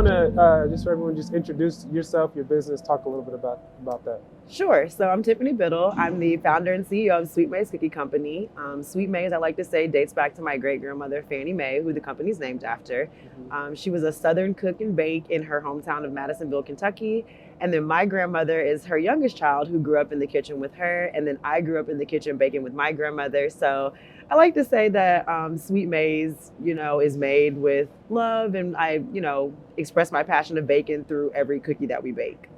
want to, just for everyone, just introduce yourself, your business, talk a little bit about that. Sure. So I'm Tiffany Biddle. I'm the founder and CEO of Sweet May's Cookie Company. Sweet May's, I like to say, dates back to my great-grandmother, Fannie Mae, who the company's named after. She was a Southern cook and bake in her hometown of Madisonville, Kentucky. And then my grandmother is her youngest child who grew up in the kitchen with her. And then I grew up in the kitchen baking with my grandmother. So I like to say that Sweet May's, is made with love. And I, express my passion of baking through every cookie that we bake.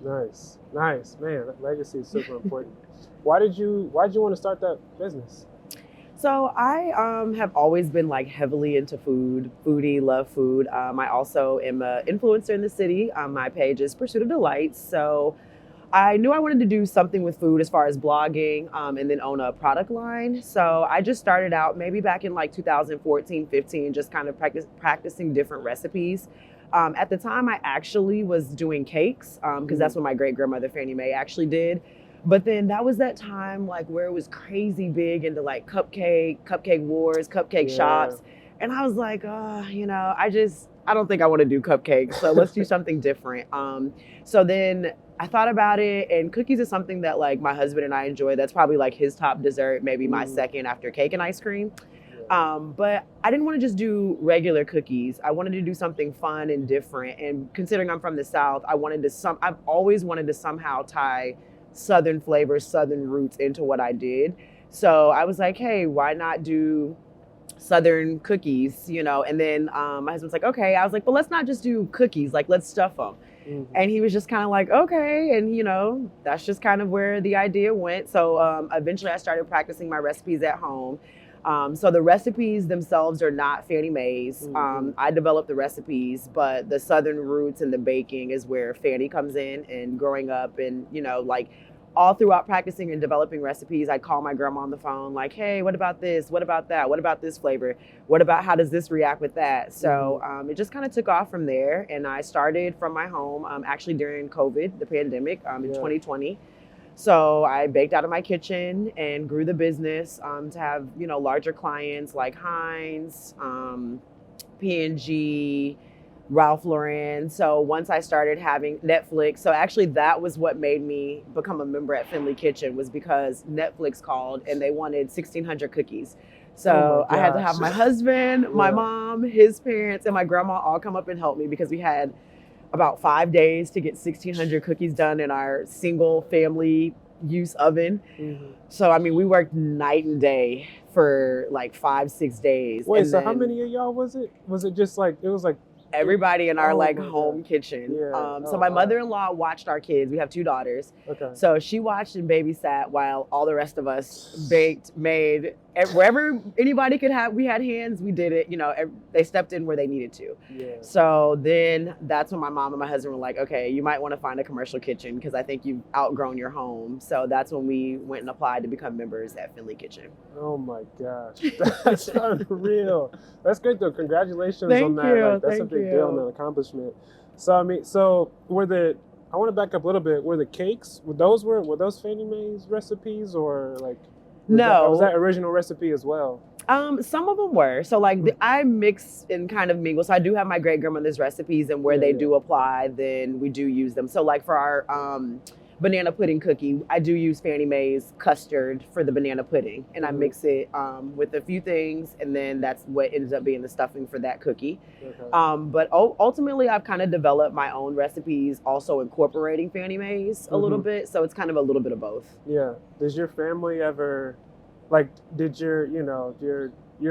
Nice, man. That legacy is super important. Why'd you want to start that business? So I have always been like heavily into foodie, love food. I also am an influencer in the city. My page is Pursuit of Delights. So I knew I wanted to do something with food as far as blogging and then own a product line. So I just started out maybe back in like 2014, 15, just kind of practicing different recipes. At the time, I actually was doing cakes because that's what my great-grandmother Fannie Mae actually did. But then that was that time like where it was crazy big into like cupcake wars, cupcake shops. And I was like, I don't think I want to do cupcakes. So let's do something different. So then I thought about it, and cookies is something that like my husband and I enjoy. That's probably like his top dessert, maybe my second after cake and ice cream. But I didn't want to just do regular cookies. I wanted to do something fun and different. And considering I'm from the South, I've always wanted to somehow tie Southern flavors, Southern roots into what I did. So I was like, hey, why not do Southern cookies, And then my husband's like, okay. I was like, but let's not just do cookies. Like, let's stuff them. And he was just kind of like, okay. And, that's just kind of where the idea went. So eventually I started practicing my recipes at home. So the recipes themselves are not Fannie Mae's. I developed the recipes, but the Southern roots and the baking is where Fannie comes in. And growing up and, like all throughout practicing and developing recipes, I'd call my grandma on the phone like, hey, what about this? What about that? What about this flavor? What about how does this react with that? So it just kind of took off from there. And I started from my home actually during COVID, the pandemic in 2020. So I baked out of my kitchen and grew the business to have, larger clients like Heinz, P&G, Ralph Lauren. So once I started having Netflix, so actually that was what made me become a member at Findlay Kitchen, was because Netflix called and they wanted 1,600 cookies. So I had to have my husband, my mom, his parents, and my grandma all come up and help me because we had about 5 days to get 1,600 cookies done in our single family use oven. So, we worked night and day for like 5-6 days. Wait, so how many of y'all was it? Was it just like, it was like everybody in our home kitchen. So my mother-in-law watched our kids. We have 2 daughters. Okay. So she watched and babysat while all the rest of us baked, made, wherever anybody could have, we had hands, we did it. They stepped in where they needed to. So then that's when my mom and my husband were like, okay, you might want to find a commercial kitchen because I think you've outgrown your home. So that's when we went and applied to become members at Findlay Kitchen. Oh my gosh, that's unreal. That's great though. Congratulations on that. Thank you. That's a big deal and an accomplishment. So I want to back up a little bit. Were the cakes, were those Fannie Mae's recipes or like? Was that original recipe as well? Some of them were. So I mix and kind of mingle. So I do have my great grandmother's recipes, and where they do apply, then we do use them. So like for our banana pudding cookie, I do use Fannie Mae's custard for the banana pudding, and I mix it with a few things, and then that's what ends up being the stuffing for that cookie. But ultimately, I've kind of developed my own recipes, also incorporating Fannie Mae's a little bit. So it's kind of a little bit of both. Yeah. Does your family ever, did your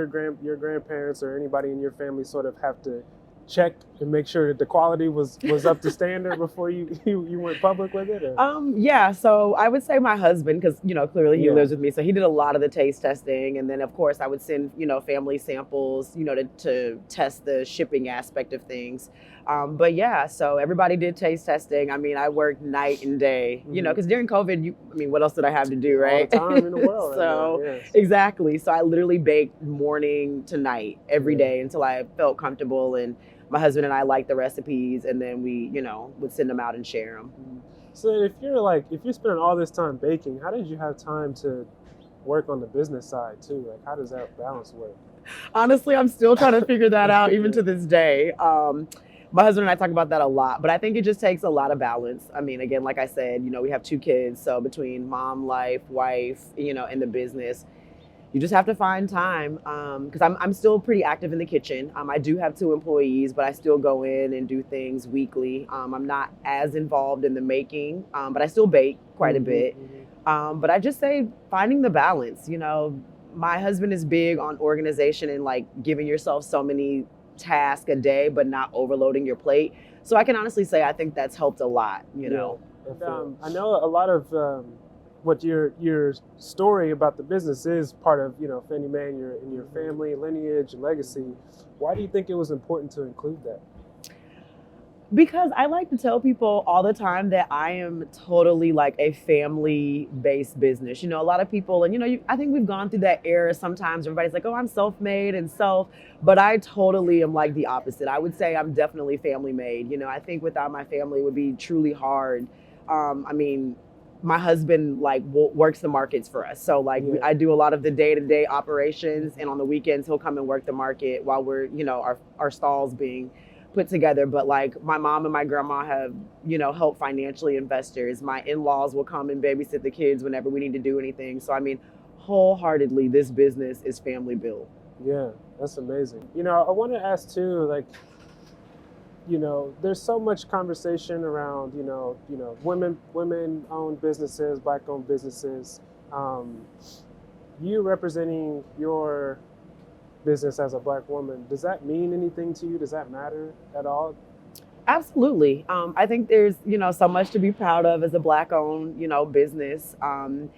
grandparents or anybody in your family sort of have to check and make sure that the quality was up to standard before you went public with it? Yeah, so I would say my husband, because clearly he lives with me, so he did a lot of the taste testing, and then of course I would send family samples to test the shipping aspect of things. But yeah, so everybody did taste testing. I worked night and day, because during COVID, what else did I have to do, right? All the time in the world. So right now, yes. Exactly. So I literally baked morning to night every day until I felt comfortable, and my husband and I liked the recipes, and then we, would send them out and share them. So if you're spending all this time baking, how did you have time to work on the business side too? Like, how does that balance work? Honestly, I'm still trying to figure that out even to this day. My husband and I talk about that a lot, but I think it just takes a lot of balance. I mean, again, like I said, we have 2 kids. So between mom life, wife, and the business, you just have to find time. Because I'm still pretty active in the kitchen. I do have 2 employees, but I still go in and do things weekly. I'm not as involved in the making, but I still bake quite a bit. But I just say finding the balance. My husband is big on organization and like giving yourself so many task a day but not overloading your plate. So I can honestly say I think that's helped a lot. I know a lot of what your story about the business is part of Fannie Mae and your family lineage and legacy. Why do you think it was important to include that? Because I like to tell people all the time that I am totally like a family-based business. A lot of people, and I think we've gone through that era sometimes. Everybody's like, oh, I'm self-made and but I totally am like the opposite. I would say I'm definitely family-made. I think without my family, it would be truly hard. My husband works the markets for us. So I do a lot of the day-to-day operations, and on the weekends, he'll come and work the market while we're, our stalls being put together. But my mom and my grandma have helped financially investors. My in-laws will come and babysit the kids whenever we need to do anything. So wholeheartedly, this business is family built. Yeah, that's amazing. I want to ask too, there's so much conversation around women-owned businesses, Black-owned businesses. You representing your business as a Black woman, does that mean anything to you? Does that matter at all? Absolutely. I think there's so much to be proud of as a Black-owned business. And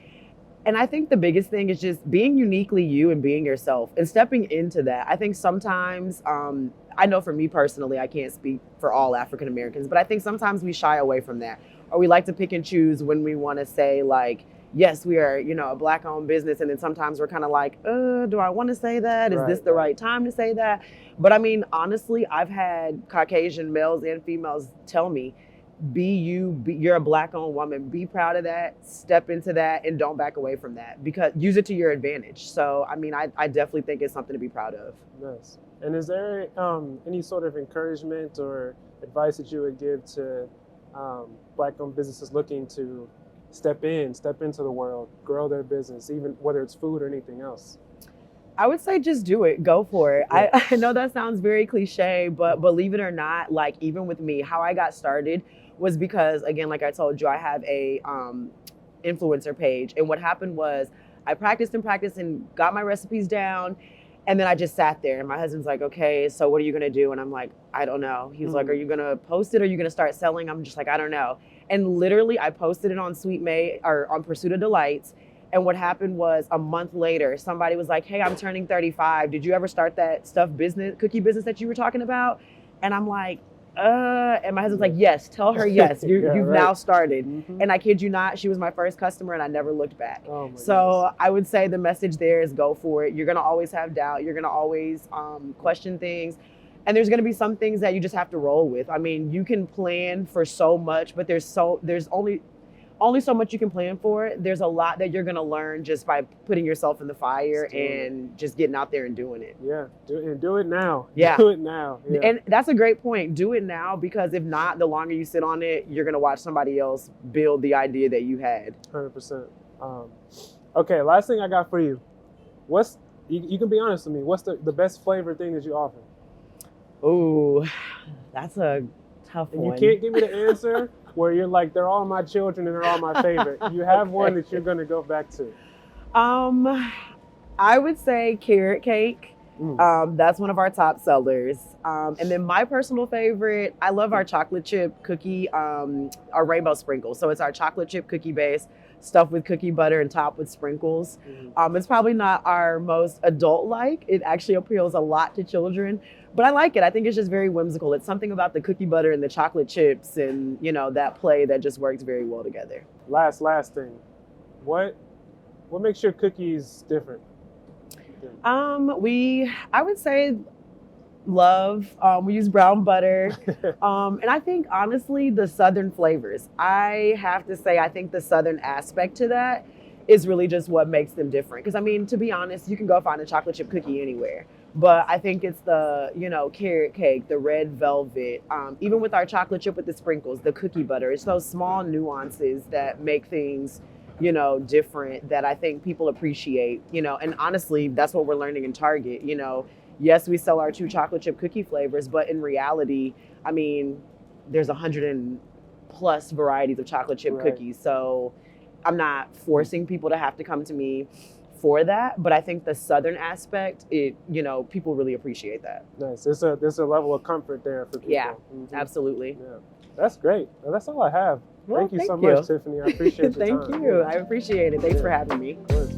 I think the biggest thing is just being uniquely you and being yourself and stepping into that. I think sometimes, I know for me personally, I can't speak for all African Americans, but I think sometimes we shy away from that, or we like to pick and choose when we want to say yes, we are, a Black-owned business. And then sometimes we're kind of like, do I want to say that? Is this the right time to say that? But honestly, I've had Caucasian males and females tell me, be you, you're a Black-owned woman, be proud of that, step into that, and don't back away from that, because use it to your advantage. So, I definitely think it's something to be proud of. Nice. And is there any sort of encouragement or advice that you would give to Black-owned businesses looking to step into the world, grow their business, even whether it's food or anything else? I would say just do it. Go for it. Yeah. I know that sounds very cliche, but believe it or not, even with me, how I got started was because, again, like I told you, I have a influencer page. And what happened was I practiced and got my recipes down. And then I just sat there, and my husband's like, okay, so what are you going to do? And I'm like, I don't know. He's like, are you going to post it? Or are you going to start selling? I'm just like, I don't know. And literally I posted it on Sweet May or on Pursuit of Delights. And what happened was a month later, somebody was like, hey, I'm turning 35. Did you ever start that cookie business that you were talking about? And I'm like, and my husband's like, yes, tell her yes, you've now started. And I kid you not, she was my first customer and I never looked back. So I would say the message there is go for it. You're gonna always have doubt. You're gonna always question things. And there's gonna be some things that you just have to roll with. You can plan for so much, but there's only so much you can plan for. There's a lot that you're gonna learn just by putting yourself in the fire and just getting out there and doing it. Yeah, do it now. Yeah, do it now. Yeah. And that's a great point. Do it now, because if not, the longer you sit on it, you're gonna watch somebody else build the idea that you had. 100%. Okay, last thing I got for you. You can be honest with me. What's the best flavored thing that you offer? Ooh, that's a tough and one. You can't give me the answer where you're like, they're all my children and they're all my favorite. You have one that you're going to go back to. I would say carrot cake. That's one of our top sellers. And then my personal favorite, I love our chocolate chip cookie, our rainbow sprinkles. So it's our chocolate chip cookie base stuffed with cookie butter and topped with sprinkles. It's probably not our most adult-like. It actually appeals a lot to children, but I like it. I think it's just very whimsical. It's something about the cookie butter and the chocolate chips and, that play that just works very well together. Last thing. What makes your cookies different? I would say love. We use brown butter. And I think, honestly, the Southern flavors. I have to say, I think the Southern aspect to that is really just what makes them different. Because, to be honest, you can go find a chocolate chip cookie anywhere. But I think it's the, carrot cake, the red velvet, even with our chocolate chip with the sprinkles, the cookie butter. It's those small nuances that make things, different that I think people appreciate, and honestly, that's what we're learning in Target. Yes, we sell our 2 chocolate chip cookie flavors, but in reality, I mean, there's 100 and plus varieties of chocolate chip cookies. So I'm not forcing people to have to come to me for that, but I think the Southern aspect, people really appreciate that. Nice. There's a level of comfort there for people. Yeah, absolutely. Yeah, that's great. Well, that's all I have. Well, thank you so much, Tiffany. I appreciate your time. Thank you. I appreciate it. Thanks for having me. Of course.